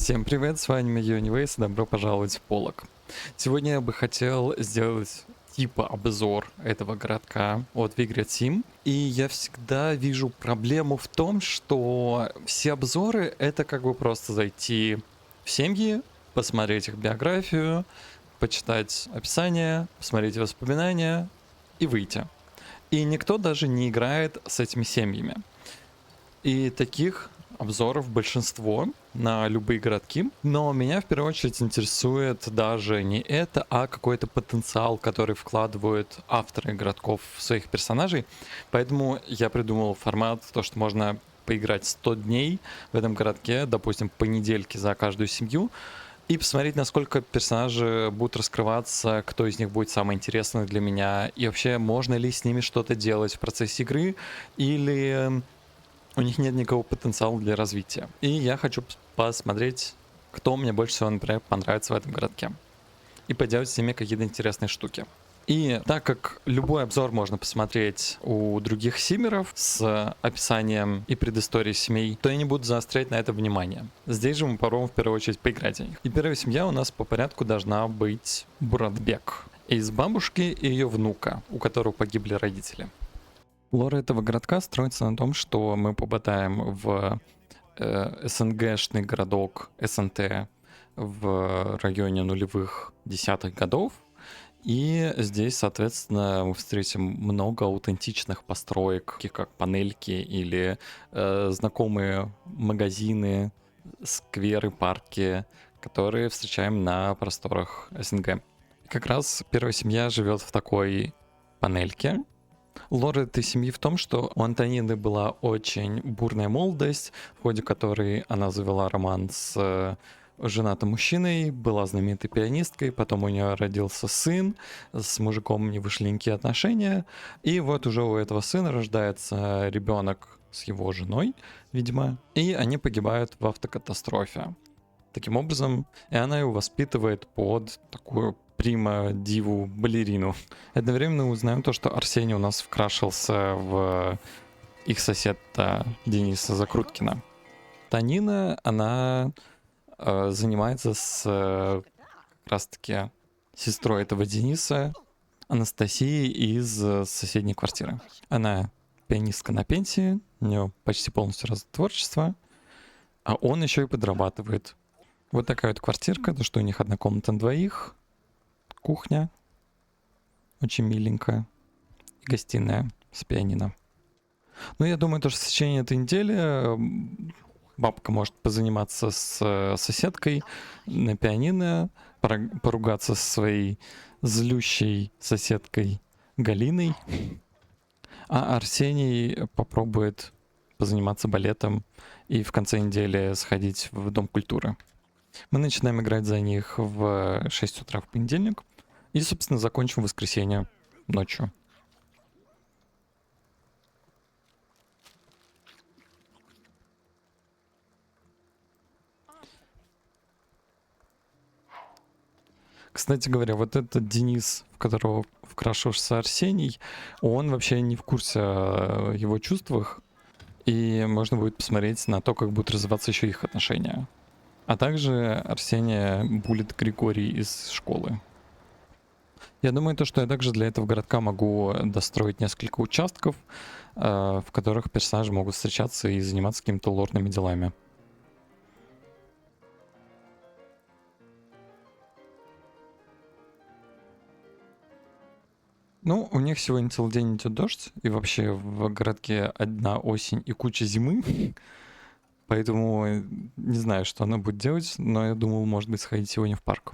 Всем привет, с вами Юнивейс, добро пожаловать в Полок. Сегодня я бы хотел сделать типа обзор этого городка от Vigret Sim. И я всегда вижу проблему в том, что все обзоры это как бы просто зайти в семьи, посмотреть их биографию, почитать описание, посмотреть воспоминания и выйти. И никто даже не играет с этими семьями. И таких обзоров большинство на любые городки. Но меня в первую очередь интересует даже не это, а какой-то потенциал, который вкладывают авторы городков в своих персонажей. Поэтому я придумал формат, то, что можно поиграть 100 дней в этом городке, допустим, по недельке за каждую семью, и посмотреть, насколько персонажи будут раскрываться, кто из них будет самый интересный для меня, и вообще можно ли с ними что-то делать в процессе игры, или у них нет никакого потенциала для развития. И я хочу посмотреть, кто мне больше всего, например, понравится в этом городке. И поделать с ними какие-то интересные штуки. И так как любой обзор можно посмотреть у других симеров с описанием и предысторией семей, то я не буду заострять на это внимание. Здесь же мы попробуем в первую очередь поиграть в них. И первая семья у нас по порядку должна быть Буратбек. Из бабушки и ее внука, у которого погибли родители. Лор этого городка строится на том, что мы попадаем в СНГшный городок СНТ в районе нулевых десятых годов. И здесь, соответственно, мы встретим много аутентичных построек, таких как панельки или знакомые магазины, скверы, парки, которые встречаем на просторах СНГ. Как раз первая семья живет в такой панельке. Лор этой семьи в том, что у Антонины была очень бурная молодость, в ходе которой она завела роман с женатым мужчиной, была знаменитой пианисткой, потом у нее родился сын, с мужиком не вышли никакие отношения, и вот уже у этого сына рождается ребенок с его женой, видимо, и они погибают в автокатастрофе. Таким образом, и она его воспитывает под такую прима-диву балерину. Одновременно мы узнаем то, что Арсений у нас вкрашился в их соседа Дениса Закруткина. Танина, она занимается с как раз-таки сестрой этого Дениса, Анастасией из соседней квартиры. Она пианистка на пенсии, у нее почти полностью развито творчество, а он еще и подрабатывает. Вот такая вот квартирка, то что у них одна комната на двоих, кухня, очень миленькая, и гостиная с пианино. Ну, я думаю, то, что в течение этой недели бабка может позаниматься с соседкой на пианино, поругаться со своей злющей соседкой Галиной, а Арсений попробует позаниматься балетом и в конце недели сходить в Дом культуры. Мы начинаем играть за них в 6 утра в понедельник и, собственно, закончим в воскресенье ночью. Кстати говоря, вот этот Денис, в которого вкрашивался Арсений, он вообще не в курсе о его чувствах, и можно будет посмотреть на то, как будут развиваться еще их отношения. А также Арсения булит Григорий из школы. Я думаю, то, что я также для этого городка могу достроить несколько участков, в которых персонажи могут встречаться и заниматься какими-то лорными делами. Ну, у них сегодня целый день идет дождь, и вообще в городке одна осень и куча зимы, поэтому не знаю, что она будет делать, но я думал, может быть, сходить сегодня в парк.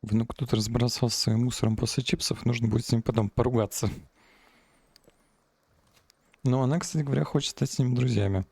Внук тут разбросался своим мусором после чипсов, нужно будет с ним потом поругаться. Но она, кстати говоря, хочет стать с ним друзьями.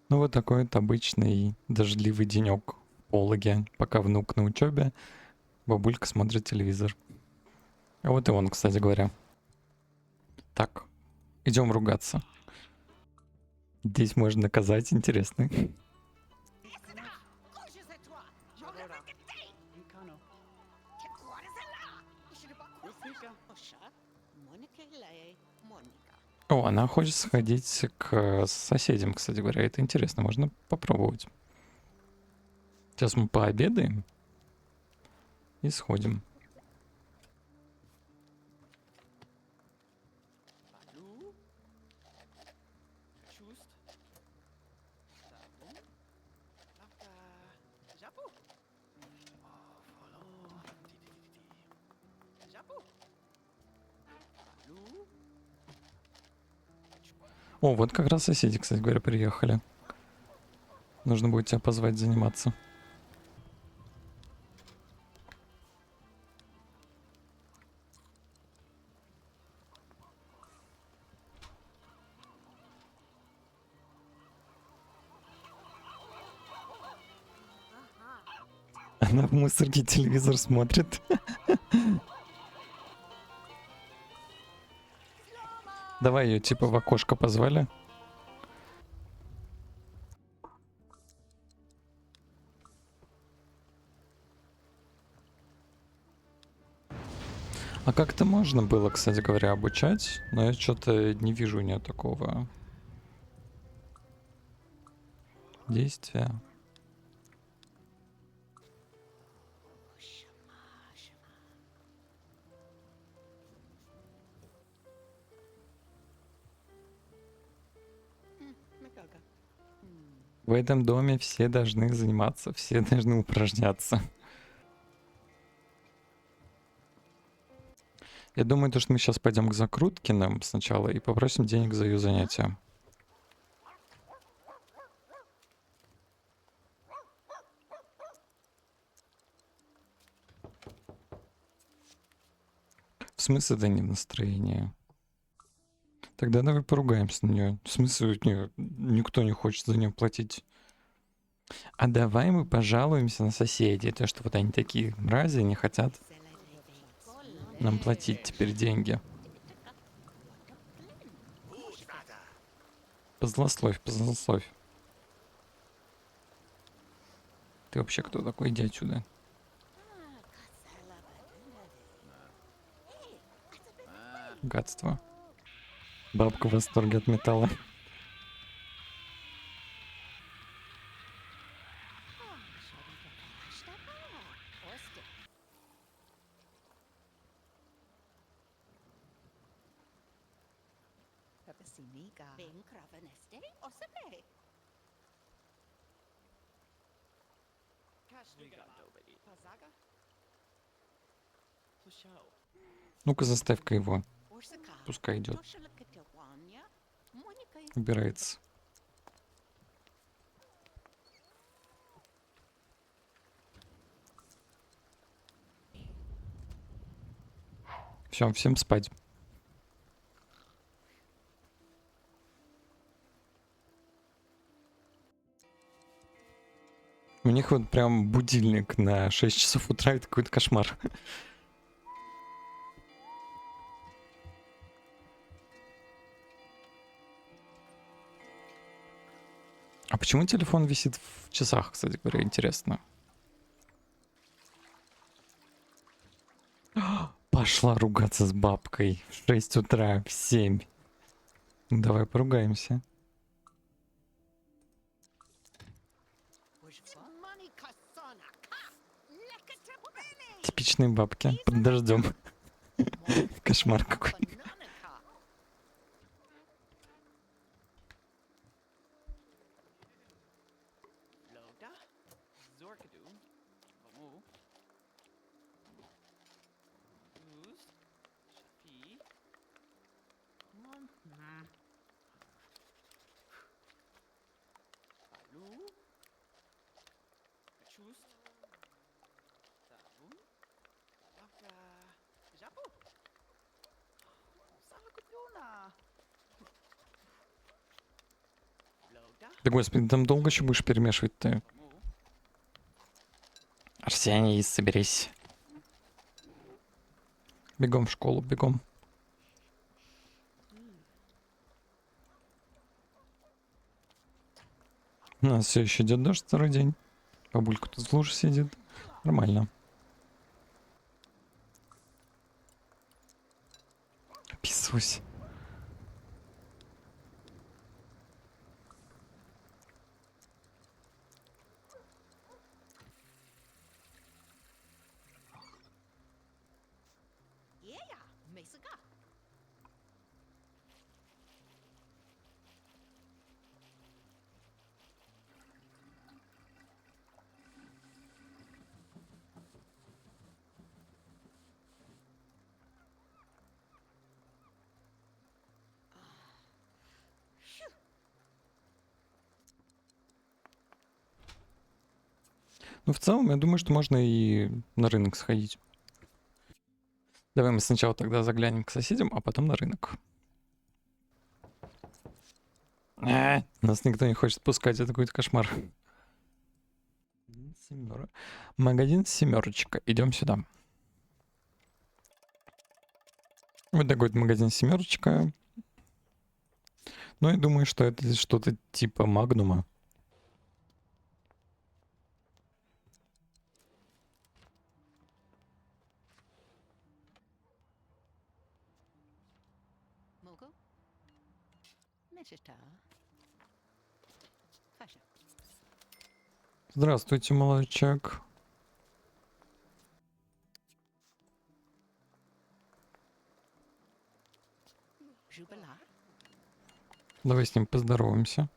Ну вот такой вот обычный дождливый денек в Пологе, пока внук на учебе, бабулька смотрит телевизор. А вот и он, кстати говоря. Так, идем ругаться. Здесь можно наказать, интересно. О, она хочет сходить к соседям, кстати говоря. Это интересно, можно попробовать. Сейчас мы пообедаем и сходим. О, вот как раз соседи, кстати говоря, приехали. Нужно будет тебя позвать заниматься. Она в мусорке телевизор смотрит. Давай ее типа в окошко позвали. А как-то можно было, кстати говоря, обучать, но я что-то не вижу у нее такого действия. В этом доме все должны заниматься, все должны упражняться. Я думаю, то, что мы сейчас пойдем к Закруткиным сначала и попросим денег за ее занятия. В смысле это не настроение? Тогда давай поругаемся на нее. В смысле от нее никто не хочет за нее платить. А давай мы пожалуемся на соседей, то что вот они такие мрази, не хотят нам платить теперь деньги. Позлословь, позлословь. Ты вообще кто такой? Иди отсюда. Гадство. Бабка в восторге от металла. Ну-ка заставь-ка его. Пускай идет. Убирается. Все, всем спать. У них вот прям будильник на 6 часов утра, это какой-то кошмар. А почему телефон висит в часах, кстати говоря, интересно? Пошла ругаться с бабкой в 6 утра, в 7. Давай поругаемся. Типичные бабки под дождем. Кошмар какой. Да господи, там долго еще будешь перемешивать ты? Арсений, соберись. Бегом в школу, бегом. У нас все еще идет дождь второй день. Бабулька тут в луже сидит. Нормально. Писусь. Ну, в целом, я думаю, что можно и на рынок сходить. Давай мы сначала тогда заглянем к соседям, а потом на рынок. Нас никто не хочет пускать, это какой-то кошмар. Магазин семерочка. Идем сюда. Вот такой вот магазин семерочка. Ну, я думаю, что это что-то типа Магнума. Здравствуйте, молодой человек. Давай с ним поздороваемся.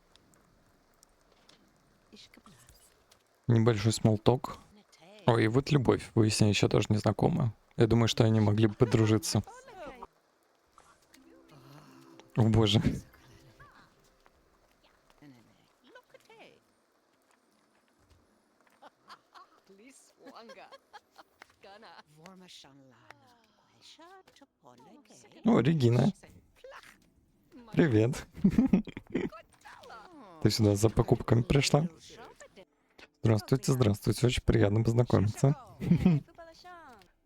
Небольшой смолток. Ой, и вот любовь. Вы с ней еще тоже не знакомы. Я думаю, что они могли бы подружиться. О боже. О, Регина. Привет. Ты сюда за покупками пришла? Здравствуйте, здравствуйте. Очень приятно познакомиться.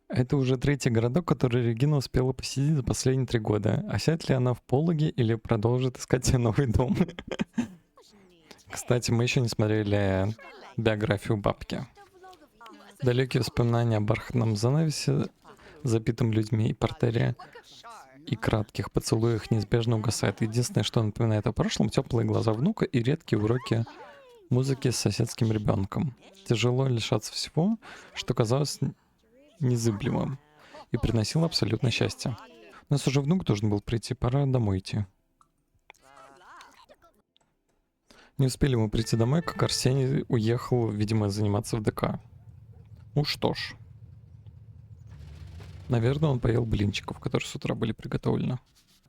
Это уже третий городок, который Регина успела посетить за последние 3 года. А сядет ли она в Пологе или продолжит искать себе новый дом? Кстати, мы еще не смотрели биографию бабки. Далекие воспоминания о бархатном занавесе, запитом людьми и портере, и кратких поцелуях неизбежно угасает. Единственное, что напоминает о прошлом, теплые глаза внука и редкие уроки музыки с соседским ребенком. Тяжело лишаться всего, что казалось незыблемым и приносило абсолютное счастье. У нас уже внук должен был прийти, пора домой идти. Не успели мы прийти домой, как Арсений уехал, видимо, заниматься в ДК. Ну что ж. Наверное, он поел блинчиков, которые с утра были приготовлены.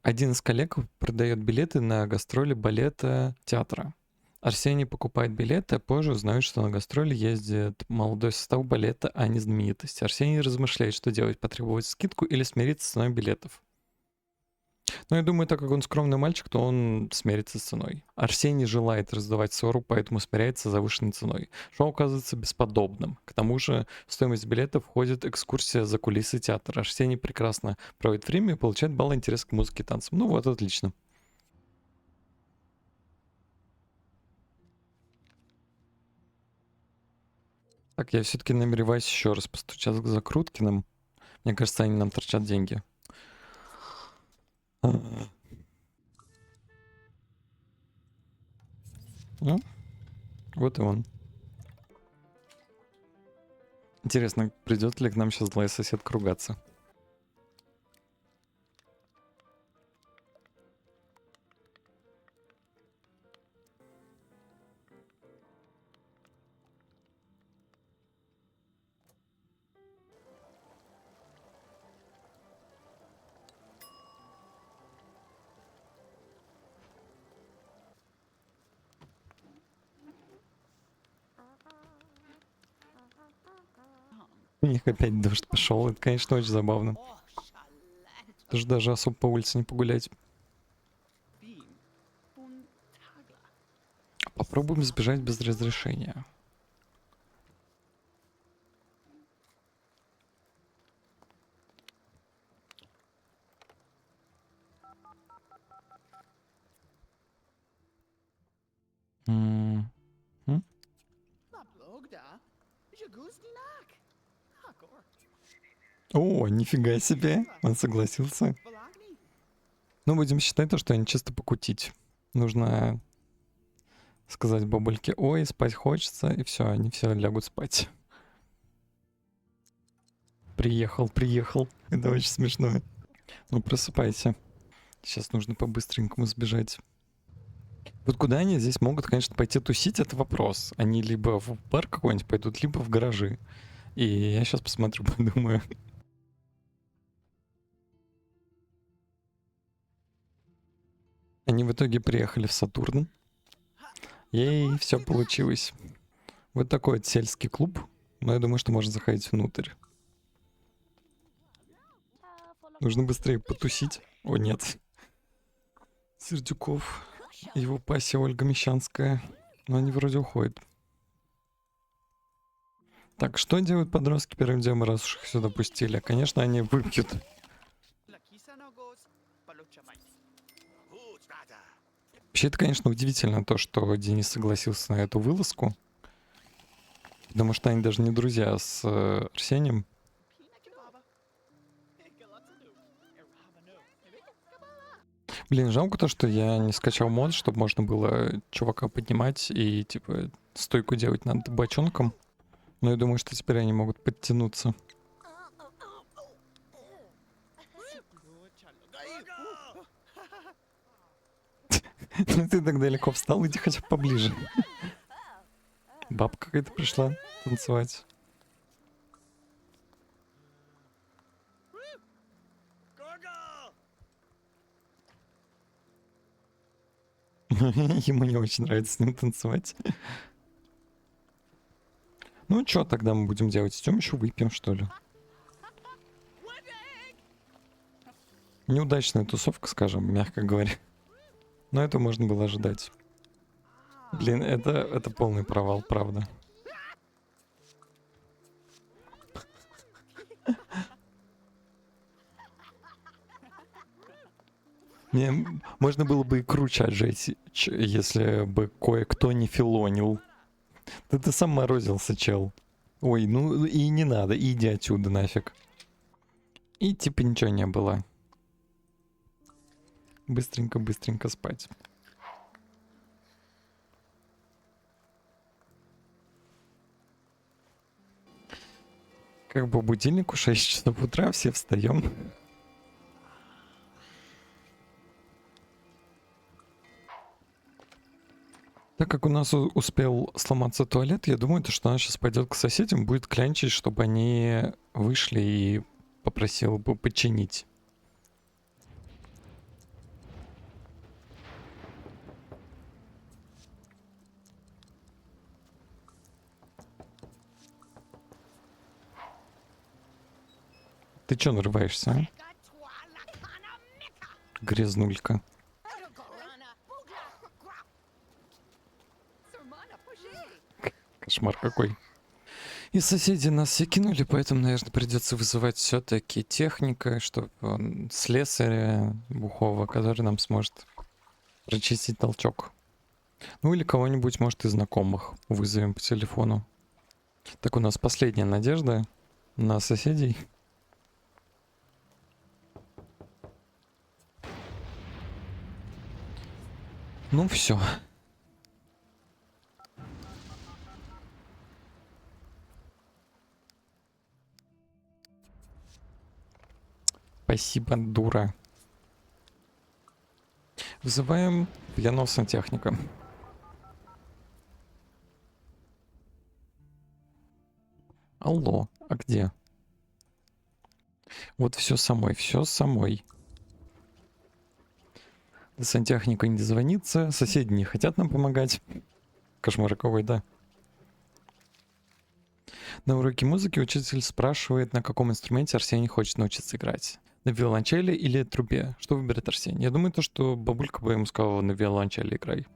Один из коллег продает билеты на гастроли балета театра. Арсений покупает билеты, а позже узнает, что на гастроли ездит молодой состав балета, а не знаменитости. Арсений размышляет, что делать, потребовать скидку или смириться с ценой билетов. Но я думаю, так как он скромный мальчик, то он смирится с ценой. Арсений желает раздавать ссору, поэтому смиряется с завышенной ценой. Шоу оказывается бесподобным. К тому же в стоимость билета входит экскурсия за кулисы театра. Арсений прекрасно проводит время и получает балл интереса к музыке и танцам. Ну вот, отлично. Так, я все-таки намереваюсь еще раз постучаться к Закруткиным. Мне кажется, они нам торчат деньги. Ну, вот и он. Интересно, придет ли к нам сейчас злая соседка ругаться? У них опять дождь пошел. Это, конечно, очень забавно. Даже особо по улице не погулять. Попробуем сбежать без разрешения. М, м. О, нифига себе, он согласился. Ну, будем считать то, что они чисто покутить. Нужно сказать бабульке: ой, спать хочется, и все, они все лягут спать. Приехал, приехал. Это очень смешно. Ну, просыпайся. Сейчас нужно по-быстренькому сбежать. Вот куда они здесь могут, конечно, пойти тусить, это вопрос. Они либо в бар какой-нибудь пойдут, либо в гаражи. И я сейчас посмотрю, подумаю. Они в итоге приехали в Сатурн. Ей, все получилось. Вот такой вот сельский клуб. Но я думаю, что можно заходить внутрь. Нужно быстрее потусить. О, нет. Сердюков. Его пассия Ольга Мещанская. Но они вроде уходят. Так, что делают подростки первым делом, раз уж их сюда пустили? Конечно, они выпьют. Вообще, это, конечно, удивительно, то, что Денис согласился на эту вылазку. Потому что они даже не друзья с Арсением. Блин, жалко то, что я не скачал мод, чтобы можно было чувака поднимать и, типа, стойку делать над бочонком. Но я думаю, что теперь они могут подтянуться. Ну ты так далеко встал, иди хотя бы поближе. Бабка какая-то пришла танцевать. Ему не очень нравится с ним танцевать. Ну что тогда мы будем делать? Идем еще выпьем, что ли? Неудачная тусовка, скажем, мягко говоря. Но это можно было ожидать. Блин, это полный провал, правда. Не, можно было бы и круче отжать, если бы кое-кто не филонил. Да ты сам морозился, чел. Ой, ну и не надо, иди отсюда нафиг. И типа ничего не было. Быстренько-быстренько спать. Как бы будильнику 6 часов утра, все встаем. Так как у нас успел сломаться туалет, я думаю, то, что она сейчас пойдет к соседям, будет клянчить, чтобы они вышли, и попросил бы починить. Ты чё нарываешься, а? Грязнулька. Кошмар какой. И соседи нас все кинули, поэтому, наверное, придется вызывать все-таки техника, чтобы слесаря бухого, который нам сможет прочистить толчок. Ну или кого-нибудь, может, из знакомых вызовем по телефону. Так, у нас последняя надежда на соседей. Ну все. Спасибо, дура. Вызываем пьяного сантехника. Алло, а где? Вот все самой, все самой. До сантехника не дозвониться, соседи не хотят нам помогать. Кошмар какой, да. На уроке музыки учитель спрашивает, на каком инструменте Арсений хочет научиться играть. На виолончели или трубе? Что выберет Арсений? Я думаю, то, что бабулька бы ему сказала: на виолончели играй.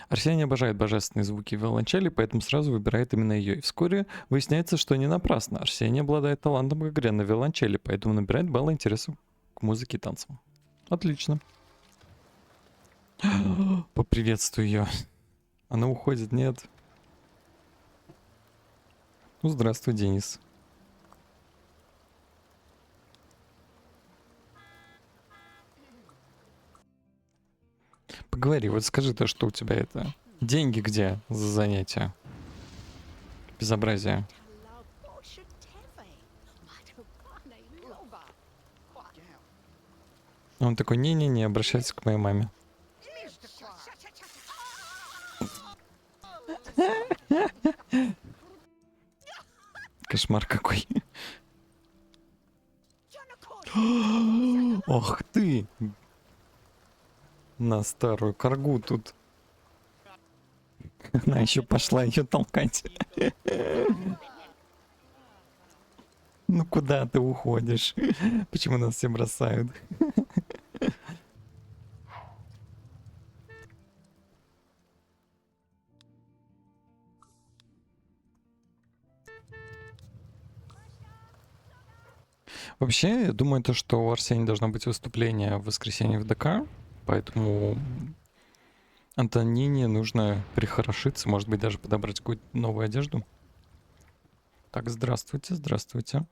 Арсений обожает божественные звуки виолончели, поэтому сразу выбирает именно ее. И вскоре выясняется, что не напрасно. Арсений обладает талантом к игре на виолончели, поэтому набирает баллы интереса к музыке и танцам. Отлично. Поприветствую ее. Она уходит, нет. Ну, здравствуй, Денис. Поговори, вот скажи то, что у тебя это. Деньги где за занятия? Безобразие. Он такой, не-не-не, обращайся к моей маме. Кошмар какой. Ох ты! На старую коргу тут. Она еще пошла ее толкать. Ну куда ты уходишь? Почему нас все бросают? Вообще, я думаю, то, что у Арсения должно быть выступление в воскресенье в ДК, поэтому Антонине нужно прихорошиться, может быть, даже подобрать какую-то новую одежду. Так, здравствуйте, здравствуйте.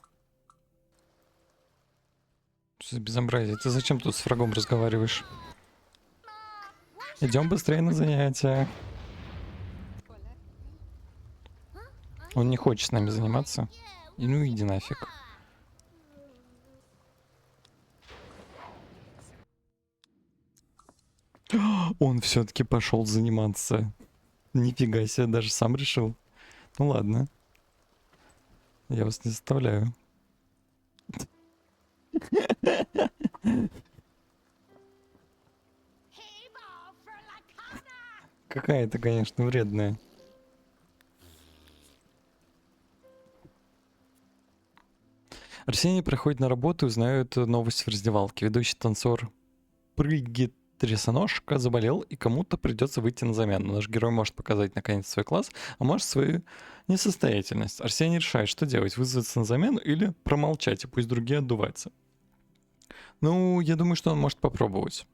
Что за безобразие? Ты зачем тут с врагом разговариваешь? Идем быстрее на занятия. Он не хочет с нами заниматься. И ну иди нафиг. Он все-таки пошел заниматься. Нифига себе, даже сам решил. Ну ладно. Я вас не заставляю. Какая-то, конечно, вредная. Арсений проходит на работу и узнает новость в раздевалке. Ведущий танцор Прыгит Трясоножка заболел, и кому-то придется выйти на замену. Наш герой может показать наконец свой класс, а может свою несостоятельность. Арсений решает, что делать, вызваться на замену или промолчать, и пусть другие отдуваются. Ну, я думаю, что он может попробовать.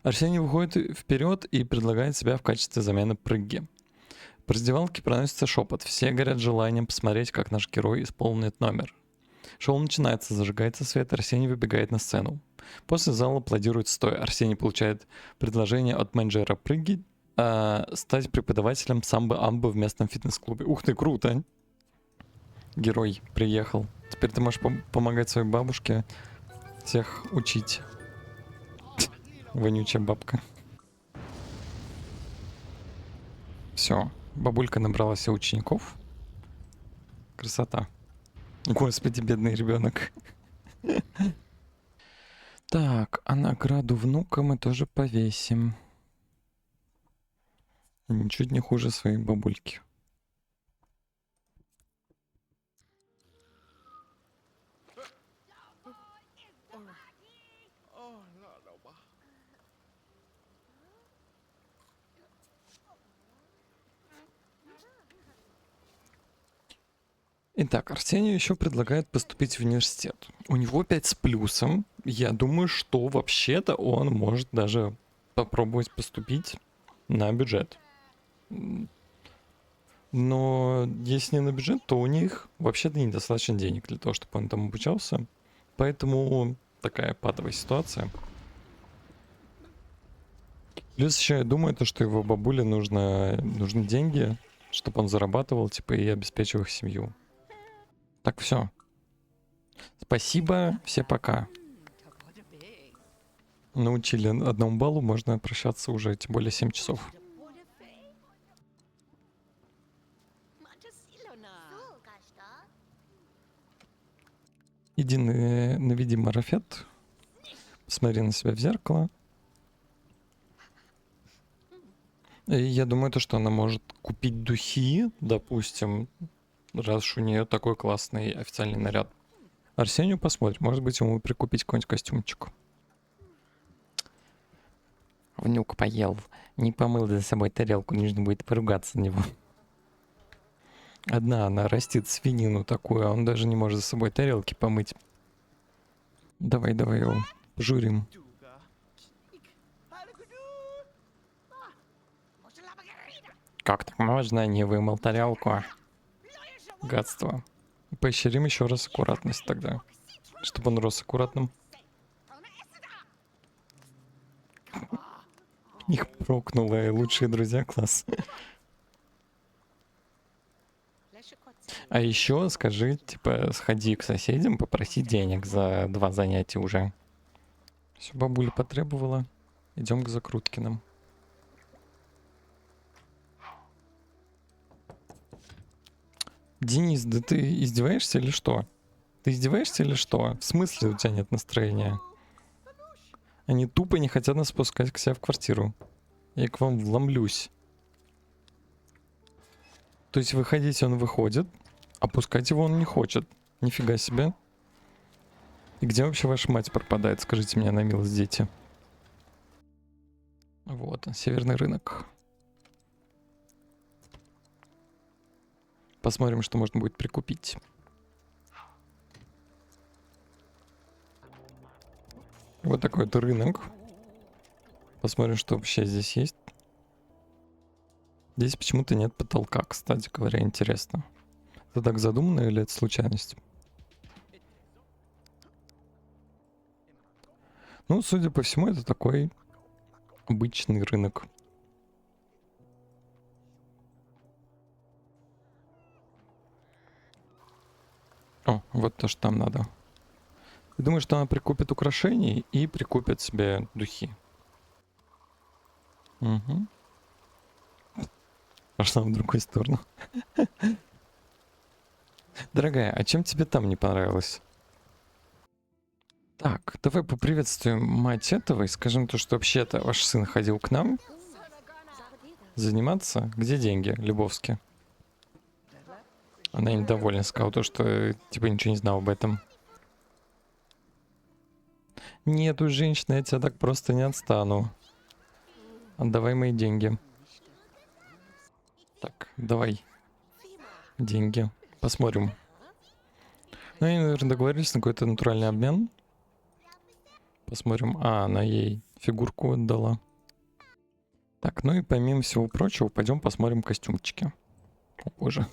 Арсений выходит вперед и предлагает себя в качестве замены Прыги. По раздевалке проносится шепот. Все горят желанием посмотреть, как наш герой исполнит номер. Шоу начинается, зажигается свет, Арсений выбегает на сцену. После зала аплодирует стоя. Арсений получает предложение от менеджера Прыги стать преподавателем самбо-амбо в местном фитнес-клубе. Ух ты, круто! Герой приехал. Теперь ты можешь помогать своей бабушке всех учить. Вонючая бабка. Все, бабулька набрала себе учеников. Красота. Господи, бедный ребенок. Так, а награду внука мы тоже повесим. Ничуть не хуже своей бабульки. Итак, Арсению еще предлагают поступить в университет. У него 5 с плюсом. Я думаю, что вообще-то он может даже попробовать поступить на бюджет. Но если не на бюджет, то у них вообще-то недостаточно денег для того, чтобы он там обучался. Поэтому такая патовая ситуация. Плюс еще я думаю, то, что его бабуле нужны деньги, чтобы он зарабатывал, типа, и обеспечивал их семью. Так, все. Спасибо, все пока. Научили одному баллу, можно прощаться уже, тем более 7 часов. Иди наведи марафет, посмотри на себя в зеркало. И я думаю, то, что она может купить духи, допустим, раз уж у нее такой классный официальный наряд. Арсению посмотрим, может быть, ему прикупить какой-нибудь костюмчик. Внук поел, не помыл за собой тарелку, нужно будет поругаться на него. Одна она растит свинину такую, а он даже не может за собой тарелки помыть. Давай, давай его пожурим. Как так можно? Не вымыл тарелку. Гадство. Поощрим еще раз аккуратность тогда. Чтобы он рос аккуратным. Их прокнуло, и лучшие друзья, класс. А еще скажи, типа, сходи к соседям, попроси денег за 2 занятия уже. Все, бабуля потребовала. Идем к Закруткиным. Денис, да ты издеваешься или что? Ты издеваешься или что? В смысле у тебя нет настроения? Они тупо не хотят нас пускать к себе в квартиру. Я к вам вломлюсь. То есть выходить он выходит, а пускать его он не хочет. Нифига себе. И где вообще ваша мать пропадает? Скажите мне на милость, дети. Вот, северный рынок. Посмотрим, что можно будет прикупить. Вот такой вот рынок. Посмотрим, что вообще здесь есть. Здесь почему-то нет потолка, кстати говоря, интересно. Это так задумано или это случайность? Ну, судя по всему, это такой обычный рынок. О, вот то, что нам надо. Я думаю, что она прикупит украшений и прикупит себе духи. Угу. Пошла в другую сторону. Дорогая, а чем тебе там не понравилось? Так, давай поприветствуем мать этого и скажем то, что вообще-то ваш сын ходил к нам заниматься. Где деньги, Любовски? Она недовольна, сказала то, что типа ничего не знал об этом. Нет уж, женщина, я тебя так просто не отстану. Отдавай мои деньги. Так, давай деньги. Посмотрим. Ну, они, наверное, договорились на какой-то натуральный обмен. Посмотрим. А, она ей фигурку отдала. Так, ну и помимо всего прочего, пойдем посмотрим костюмчики. О, боже.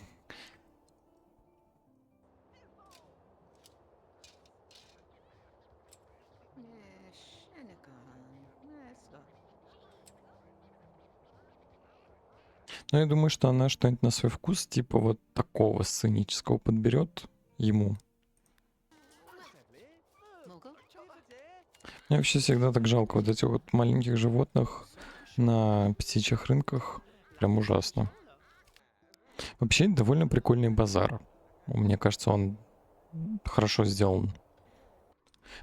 Ну, я думаю, что она что-нибудь на свой вкус, типа вот такого сценического подберет ему. Мне вообще всегда так жалко вот этих вот маленьких животных на птичьих рынках. Прям ужасно. Вообще, это довольно прикольный базар. Мне кажется, он хорошо сделан.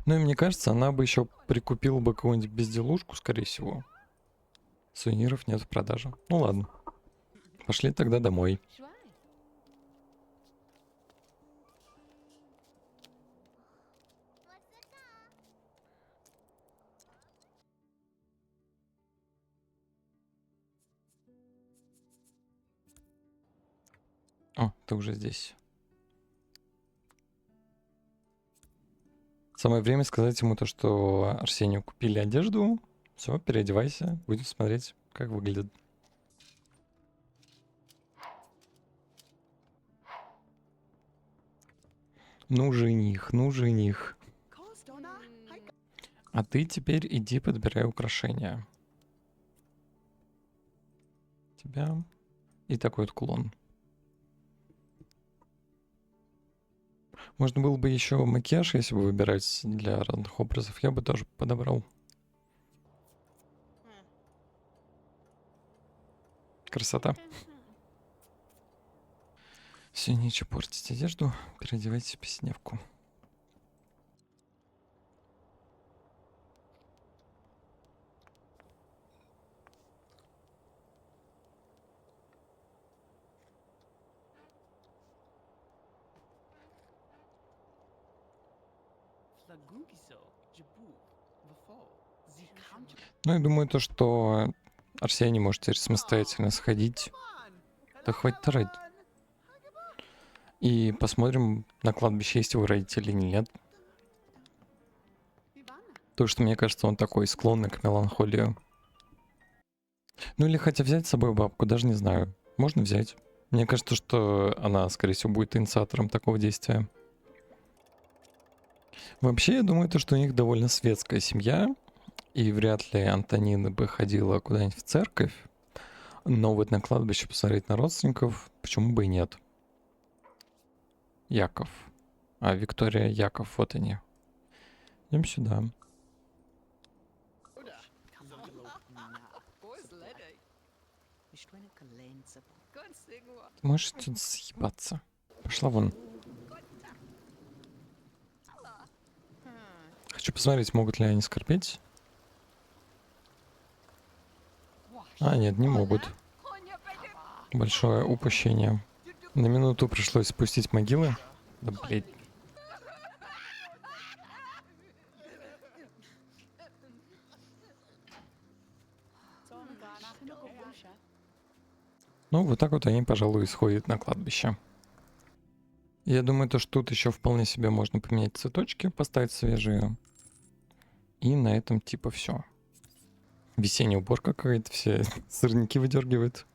Ну и мне кажется, она бы еще прикупила бы какую-нибудь безделушку, скорее всего. Сувениров нет в продаже. Ну ладно. Пошли тогда домой. О, ты уже здесь. Самое время сказать ему то, что Арсению купили одежду. Все, переодевайся. Будем смотреть, как выглядит. Ну, жених, ну, жених. А ты теперь иди подбирай украшения. Тебя. И такой вот кулон. Можно было бы еще макияж, если бы выбирать для разных образов. Я бы тоже подобрал. Красота. Все, нечего портить одежду. Переодевайтесь в повседневку. Ну, я думаю, то, что Арсений может теперь самостоятельно сходить. Да хватит орать. И посмотрим на кладбище, есть его родители или нет. То, что мне кажется, он такой склонный к меланхолии. Ну или хотя взять с собой бабку, даже не знаю. Можно взять. Мне кажется, что она, скорее всего, будет инициатором такого действия. Вообще, я думаю, то, что у них довольно светская семья, и вряд ли Антонина бы ходила куда-нибудь в церковь, но вот на кладбище посмотреть на родственников, почему бы и нет. Яков. А, Виктория, Яков, вот они. Идем сюда. Ты можешь тут съебаться? Пошла вон. Хочу посмотреть, могут ли они скорбеть. А, нет, не могут. Большое упущение. На минуту пришлось спустить могилы. Да, блядь. Ну, вот так вот они, пожалуй, исходят на кладбище. Я думаю, то, что тут еще вполне себе можно поменять цветочки, поставить свежие. И на этом типа все. Весенняя уборка какая-то, все сорняки выдергивают.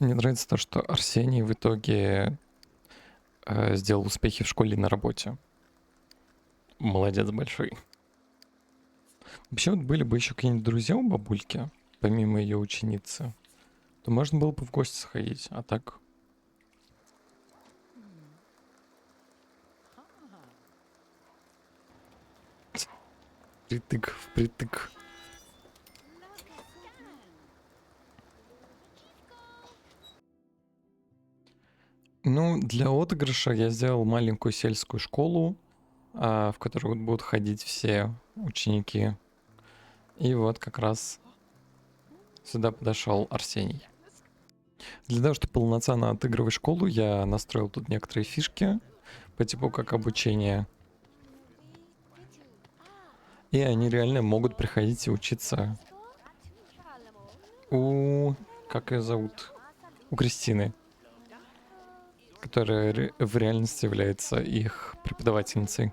Мне нравится то, что Арсений в итоге сделал успехи в школе и на работе. Молодец большой. Вообще вот были бы еще какие-нибудь друзья у бабульки, помимо ее ученицы, то можно было бы в гости сходить, а так... Притык, впритык. Ну, для отыгрыша я сделал маленькую сельскую школу, в которую вот будут ходить все ученики. И вот как раз сюда подошел Арсений. Для того, чтобы полноценно отыгрывать школу, я настроил тут некоторые фишки по типу как обучение. И они реально могут приходить и учиться у... Как ее зовут? У Кристины, которая в реальности является их преподавательницей.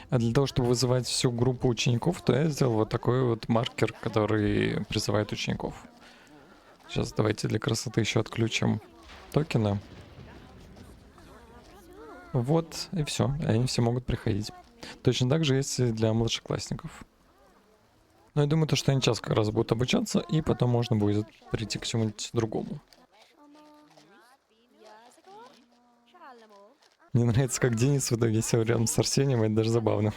А для того, чтобы вызывать всю группу учеников, то я сделал вот такой вот маркер, который призывает учеников. Сейчас давайте для красоты еще отключим токена. Вот, и все. Они все могут приходить. Точно так же есть и для младшеклассников. Но я думаю, то, что они сейчас как раз будут обучаться, и потом можно будет прийти к чему-нибудь другому. Мне нравится, как Денис в итоге сел рядом с Арсением, это даже забавно.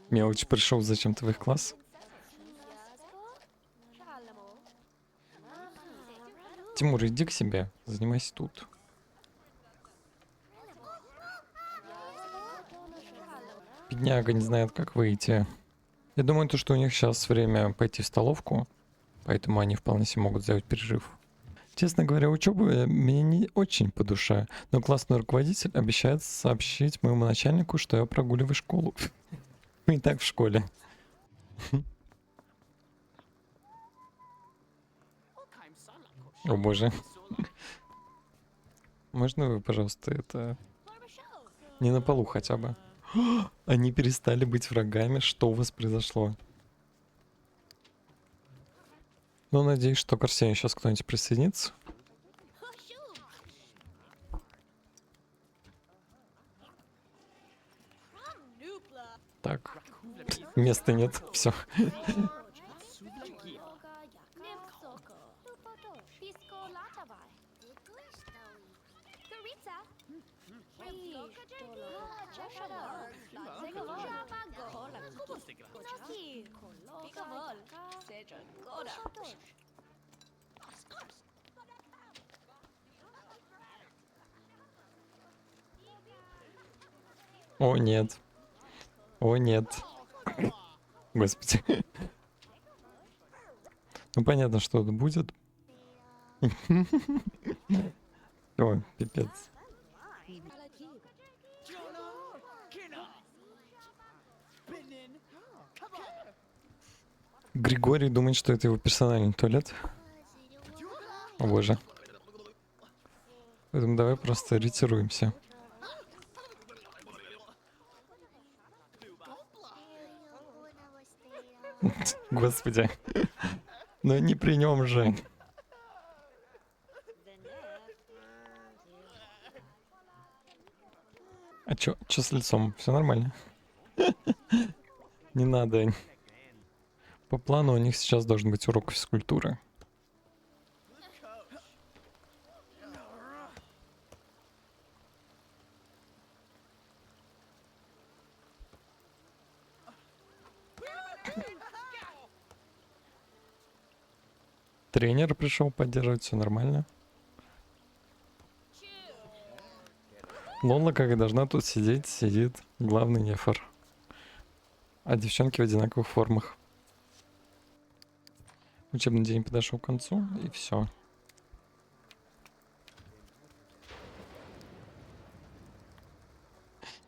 Мелочь пришел зачем-то в их класс. Тимур, иди к себе, занимайся тут. Бедняга не знает, как выйти. Я думаю, то, что у них сейчас время пойти в столовку, поэтому они вполне себе могут сделать перерыв. Честно говоря, учеба мне не очень по душе, но классный руководитель обещает сообщить моему начальнику, что я прогуливаю школу. Мы и так в школе. О боже. Можно вы, пожалуйста, это... Не на полу хотя бы. Они перестали быть врагами. Что у вас произошло? Ну, надеюсь, что к Арсению сейчас кто-нибудь присоединится. Так, места нет. Все. О, нет. О, нет. Господи. Ну, понятно, что это будет. Ой, пипец. Григорий думает, что это его персональный туалет. О боже. Поэтому давай просто ретируемся. Господи. Но не при нем же. А чё с лицом? Все нормально? Не надо. По плану у них сейчас должен быть урок физкультуры. Тренер пришел поддерживать, все нормально. Лола, как и должна тут сидеть, сидит. Главный нефор. А девчонки в одинаковых формах. Учебный день подошел к концу, и все.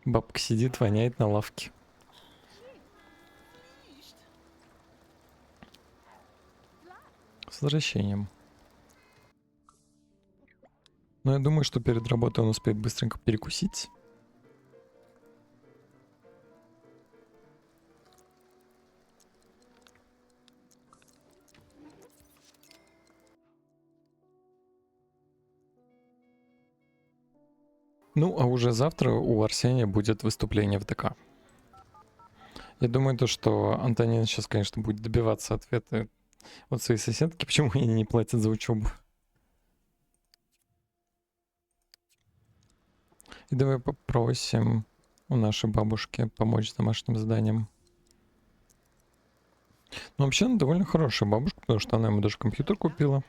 Бабка сидит, воняет на лавке. С возвращением. Но я думаю, что перед работой он успеет быстренько перекусить. Ну, а уже завтра у Арсения будет выступление в ДК. Я думаю, то, что Антонина сейчас, конечно, будет добиваться ответа от своей соседки, почему они не платят за учебу. И давай попросим у нашей бабушки помочь с домашним заданием. Ну, вообще, она довольно хорошая бабушка, потому что она ему даже компьютер купила.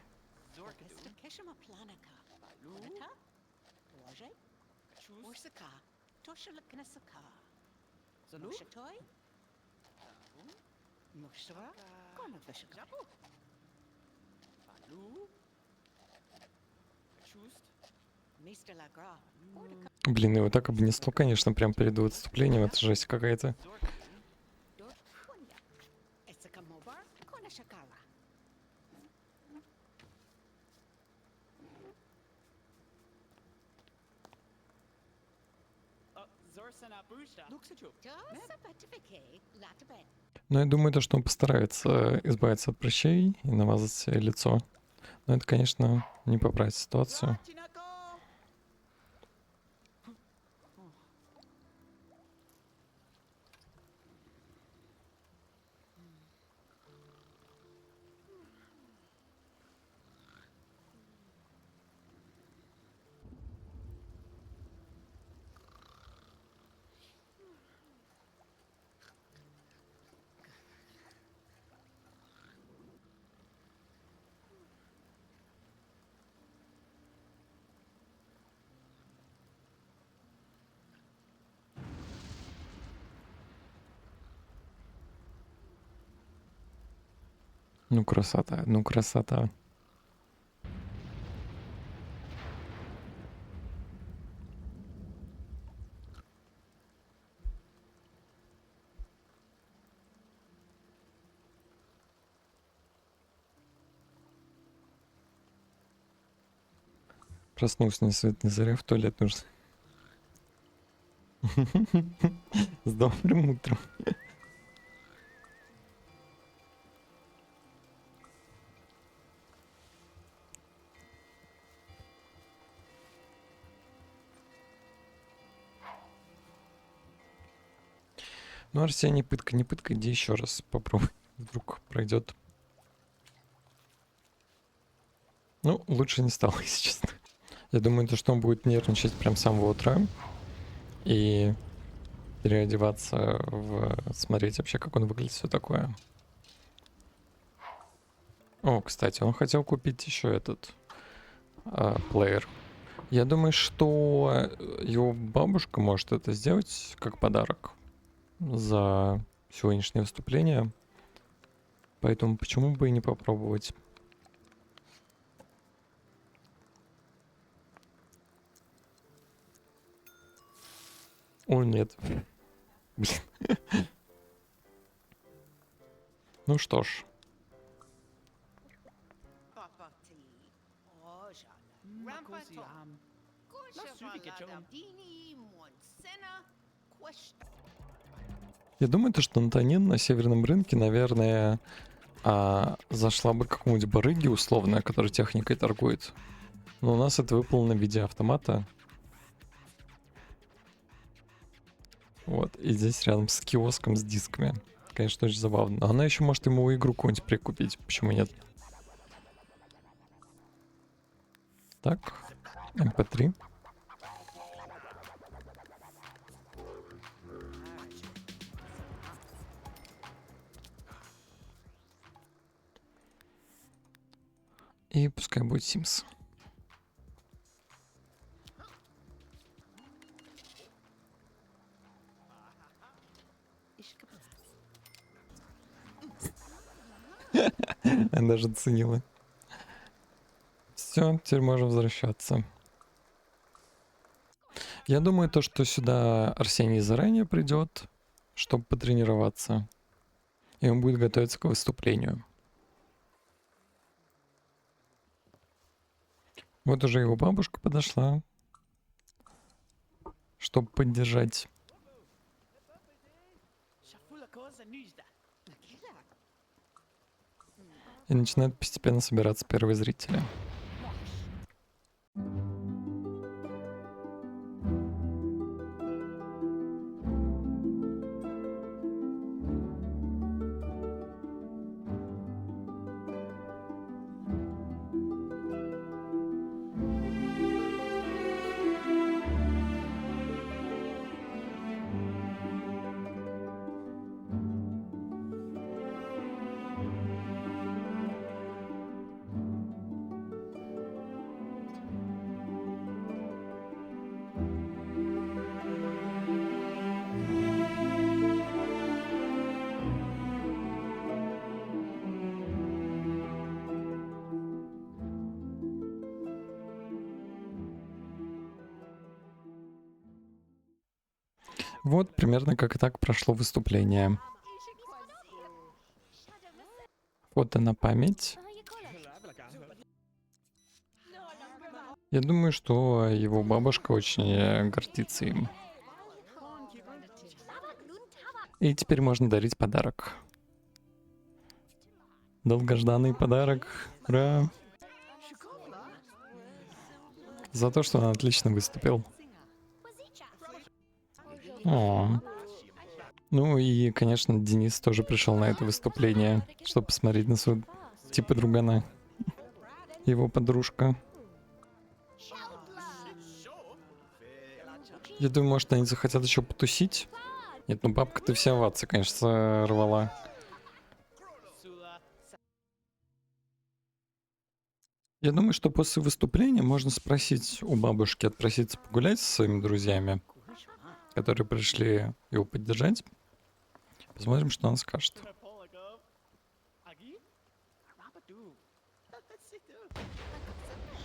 Блин, его так обнесло, конечно, прям перед выступлением. Это жесть какая-то. Но я думаю, то, что он постарается избавиться от прыщей и намазать себе лицо. Но это, конечно, не поправит ситуацию. Ну, красота, ну, красота. Проснулся на свет на заре, в туалет нужно. С добрым утром. Ну, Арсений, пытка, не пытка, иди еще раз попробуй. Вдруг пройдет. Ну, лучше не стало, если честно. Я думаю, то, что он будет нервничать прям с самого утра. И переодеваться смотреть вообще, как он выглядит, все такое. О, кстати, он хотел купить еще этот плеер. Я думаю, что его бабушка может это сделать как подарок за сегодняшнее выступление. Поэтому почему бы и не попробовать? О, нет. Блин. Ну что ж. Я думаю, то, что Антонин на северном рынке, наверное, зашла бы к какому-нибудь барыге условно, который техникой торгует. Но у нас это выполнено в виде автомата. Вот, и здесь рядом с киоском с дисками. Конечно, очень забавно. Но она еще может ему игру какую-нибудь прикупить. Почему нет? Так, MP3. И пускай будет Sims. Она даже оценила. Все, теперь можем возвращаться. Я думаю, то, что сюда Арсений заранее придет, чтобы потренироваться. И он будет готовиться к выступлению. Вот уже его бабушка подошла, чтобы поддержать. И начинают постепенно собираться первые зрители. Вот примерно как и так прошло выступление. Фото на память. Я думаю, что его бабушка очень гордится им. И теперь можно дарить подарок. Долгожданный подарок. Ура! За то, что он отлично выступил. О. Ну и, конечно, Денис тоже пришел на это выступление, чтобы посмотреть на своего типа другана. Его подружка. Я думаю, может, они захотят еще потусить. Нет, ну бабка-то вся в отце, конечно, рвала. Я думаю, что после выступления можно спросить у бабушки, отпроситься погулять со своими друзьями, которые пришли его поддержать. Посмотрим, что он скажет.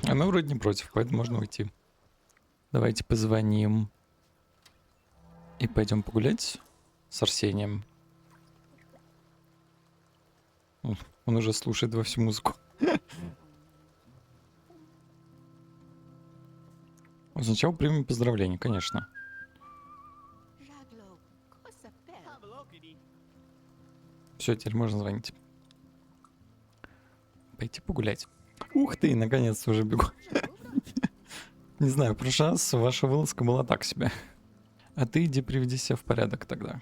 Она вроде не против, поэтому можно уйти. Давайте позвоним и пойдем погулять с Арсением. Он уже слушает во всю музыку. Сначала примем поздравления, конечно. Все, теперь можно звонить. Пойти погулять. Ух ты, наконец-то уже бегу. Не знаю, в прошлый раз ваша вылазка была так себе. А ты иди приведи себя в порядок тогда.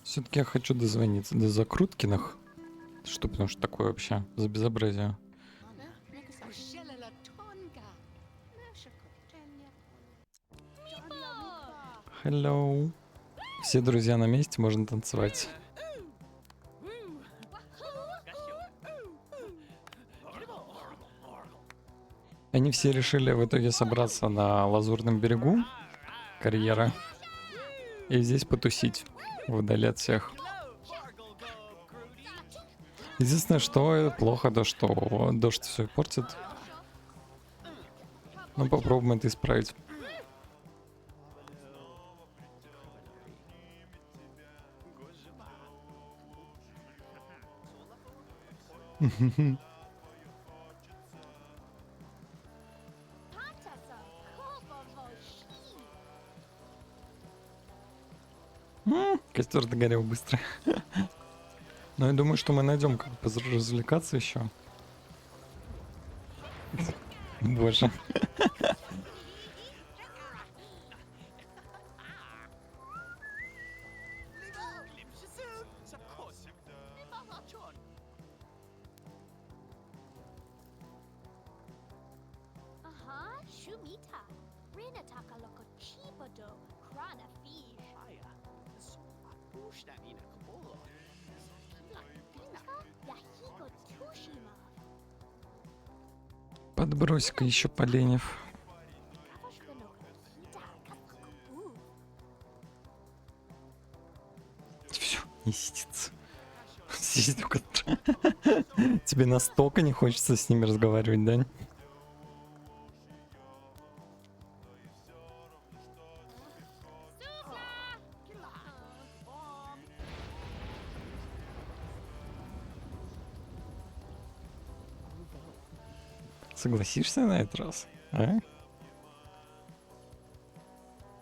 Все-таки я хочу дозвониться до Закруткиных. Что, потому что такое вообще за безобразие? Hello. Все друзья на месте, можно танцевать. Они все решили в итоге собраться на Лазурном берегу карьера и здесь потусить, вдали от всех. Единственное, что плохо, то что дождь все портит. Но попробуем это исправить. Костер догорел быстро. Но я думаю, что мы найдем как развлекаться еще. Боже. Подбрось-ка еще поленьев. Все, не сидится. Сидит у костра. Тебе настолько не хочется с ними разговаривать, да? Согласишься на этот раз? А?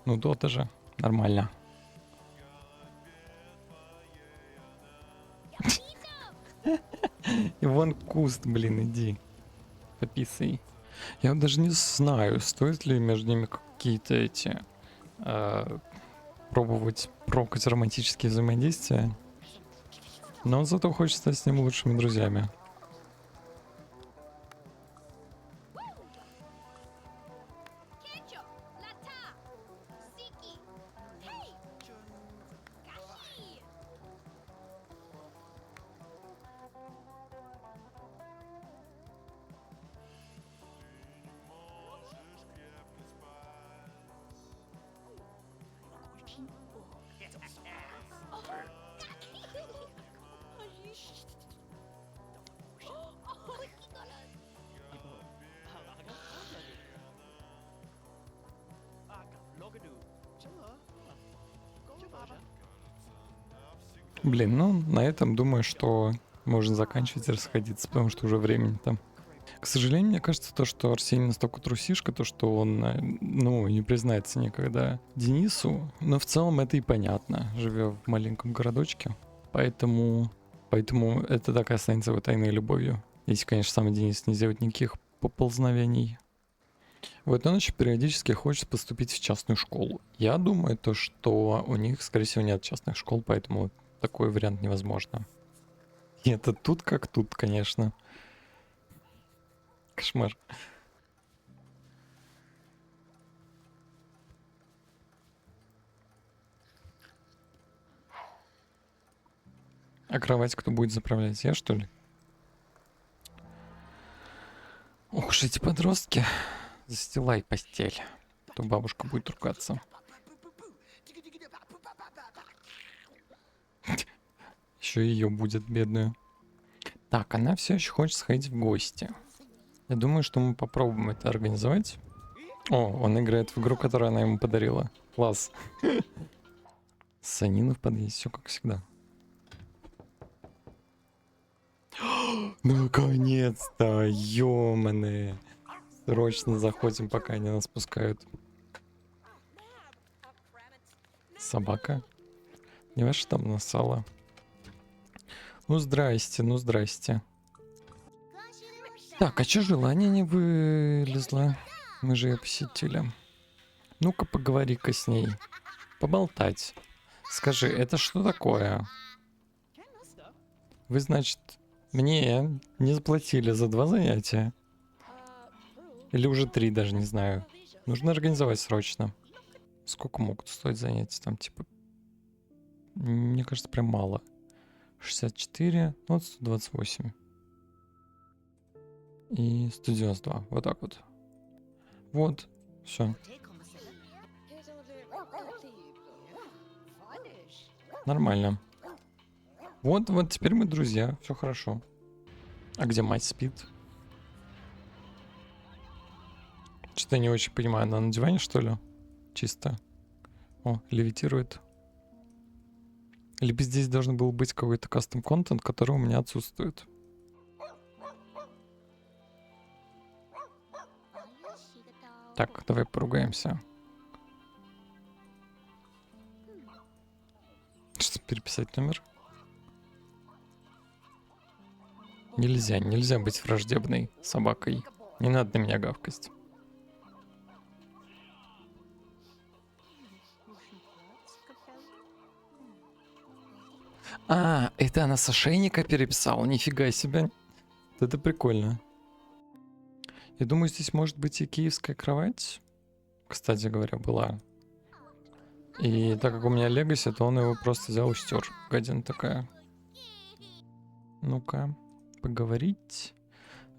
Ну, то-то же. Нормально. И вон куст, блин, иди. Пописай. Я вот даже не знаю, стоит ли между ними какие-то эти... пробовать прокать романтические взаимодействия. Но зато хочется стать с ним лучшими друзьями. Блин, ну на этом думаю, что можно заканчивать и расходиться, потому что уже времени там. К сожалению, мне кажется, то, что Арсений настолько трусишка, то, что он, ну, не признается никогда Денису. Но в целом это и понятно, живя в маленьком городочке. Поэтому это так и останется его тайной любовью. Если, конечно, сам Денис не сделает никаких поползновений. Вот он еще периодически хочет поступить в частную школу. Я думаю, то, что у них, скорее всего, нет частных школ, поэтому такой вариант невозможно. И это тут как тут, конечно. Кошмар. А кровать кто будет заправлять? Я, что ли? Ох уж эти подростки. Застилай постель. А то бабушка будет ругаться. Еще ее будет, бедную. Так, она все еще хочет сходить в гости. Я думаю, что мы попробуем это организовать. О, он играет в игру, которую она ему подарила. Класс. Санина в подъезде, все как всегда. Наконец-то, ёманы. Срочно заходим, пока они нас пускают. Собака. Не ваше там насало. Ну здрасте, ну здрасте. Так, а чё желание не вылезло? Мы же ее посетили. Ну-ка поговори-ка с ней. Поболтать. Скажи, это что такое? Вы, значит, мне не заплатили за 2 занятия? Или уже 3, даже не знаю. Нужно организовать срочно. Сколько могут стоить занятия? Там типа... Мне кажется, прям мало. 64, ну вот 128. И 192. Вот так вот. Вот. Все. Нормально. Вот, вот теперь мы друзья. Все хорошо. А где мать спит? Что-то не очень понимаю. Она на диване, что ли? Чисто. О, левитирует. Либо здесь должен был быть какой-то кастом-контент, который у меня отсутствует. Так, давай поругаемся. Что, переписать номер? Нельзя, нельзя быть враждебной собакой. Не надо на меня гавкать. А, это она с ошейника переписала? Нифига себе. Это прикольно. Я думаю, здесь может быть и киевская кровать. Кстати говоря, была. И так как у меня Легаси, то он его просто взял и стер. Гадина такая. Ну-ка, поговорить.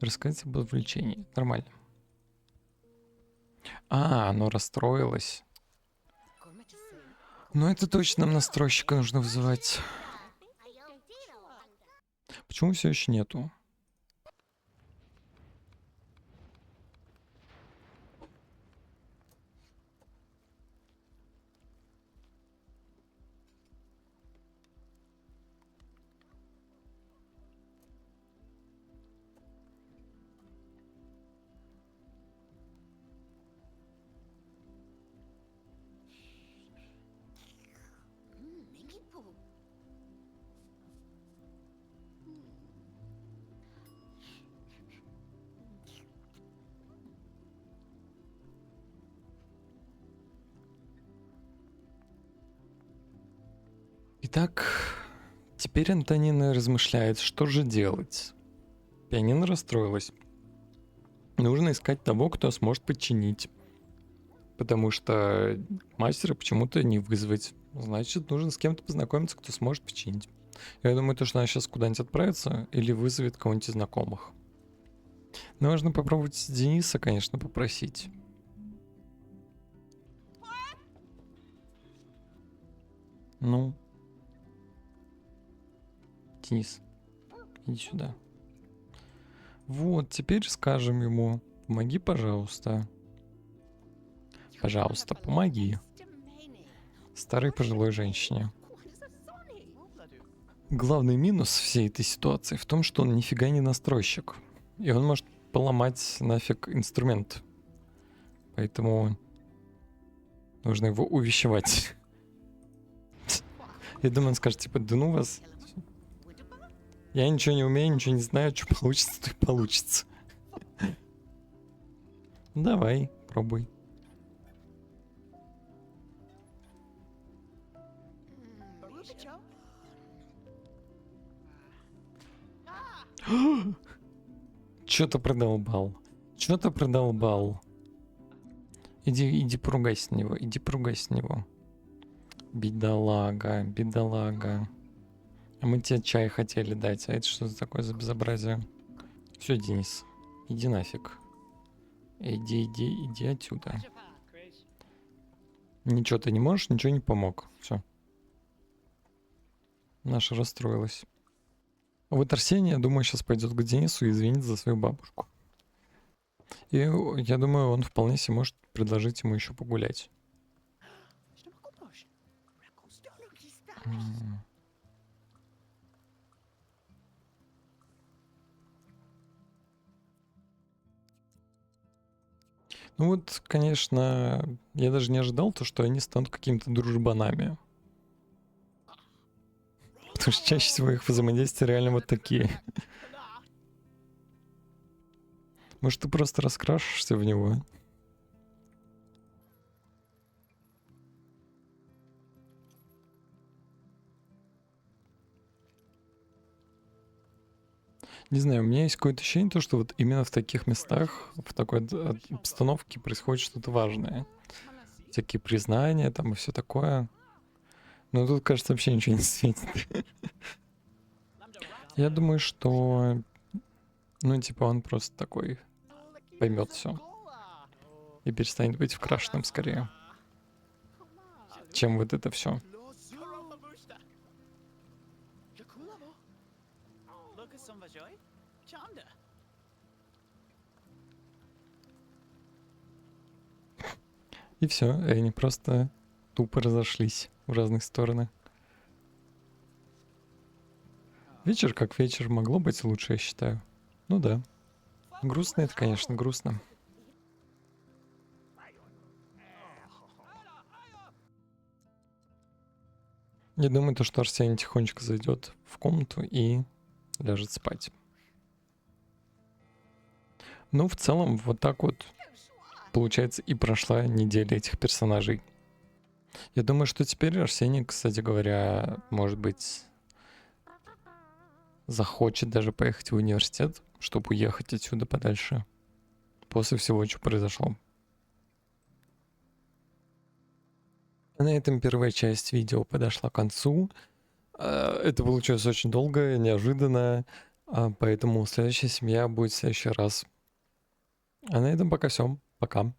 Рассказать об увлечении. Нормально. А, оно расстроилось. Ну это точно нам настройщика нужно вызывать. Почему все еще нету? Итак, теперь Антонина размышляет, что же делать. Пианино расстроилась. Нужно искать того, кто сможет подчинить. Потому что мастера почему-то не вызвать. Значит, нужно с кем-то познакомиться, кто сможет починить. Я думаю, то, что она сейчас куда-нибудь отправится или вызовет кого-нибудь из знакомых. Но нужно попробовать Дениса, конечно, попросить. Ну. Денис, иди сюда. Вот, теперь скажем ему, помоги, пожалуйста. Пожалуйста, помоги. Старой пожилой женщине. Главный минус всей этой ситуации в том, что он нифига не настройщик. И он может поломать нафиг инструмент. Поэтому нужно его увещевать. Я думаю, он скажет, типа, да ну вас. Я ничего не умею, ничего не знаю, что получится, то и получится. Давай, пробуй. Чё-то продолбал. Чё-то продолбал. Иди поругайся с него, иди поругайся с него. Бедолага, бедолага. А мы тебе чай хотели дать, а это что за такое за безобразие? Все, Денис, иди нафиг. Иди отсюда. Ничего ты не можешь, ничего не помог. Все. Наша расстроилась. А вот Арсений, я думаю, сейчас пойдет к Денису и извинит за свою бабушку. И я думаю, он вполне себе может предложить ему еще погулять. М. Ну вот, конечно, я даже не ожидал то, что они станут какими-то дружбанами. Потому что чаще всего их взаимодействия реально вот такие. Может, ты просто раскрашешься в него? Не знаю, у меня есть какое-то ощущение, то, что вот именно в таких местах, в такой обстановке происходит что-то важное. Всякие признания там и все такое. Но тут, кажется, вообще ничего не светит. Я думаю, что, ну, типа, он просто такой поймет все и перестанет быть вкрашенным скорее, чем вот это все. И все, и они просто тупо разошлись в разных сторонах. Вечер как вечер, могло быть лучше, я считаю. Ну да. Грустно это, конечно, грустно. Я думаю, то, что Арсений тихонечко зайдет в комнату и ляжет спать. Ну, в целом, вот так вот, получается, и прошла неделя этих персонажей. Я думаю, что теперь Арсений, кстати говоря, может быть, захочет даже поехать в университет, чтобы уехать отсюда подальше. После всего, что произошло. И на этом первая часть видео подошла к концу. Это получилось очень долго, неожиданно, поэтому следующая семья будет в следующий раз. А на этом пока все. Пока.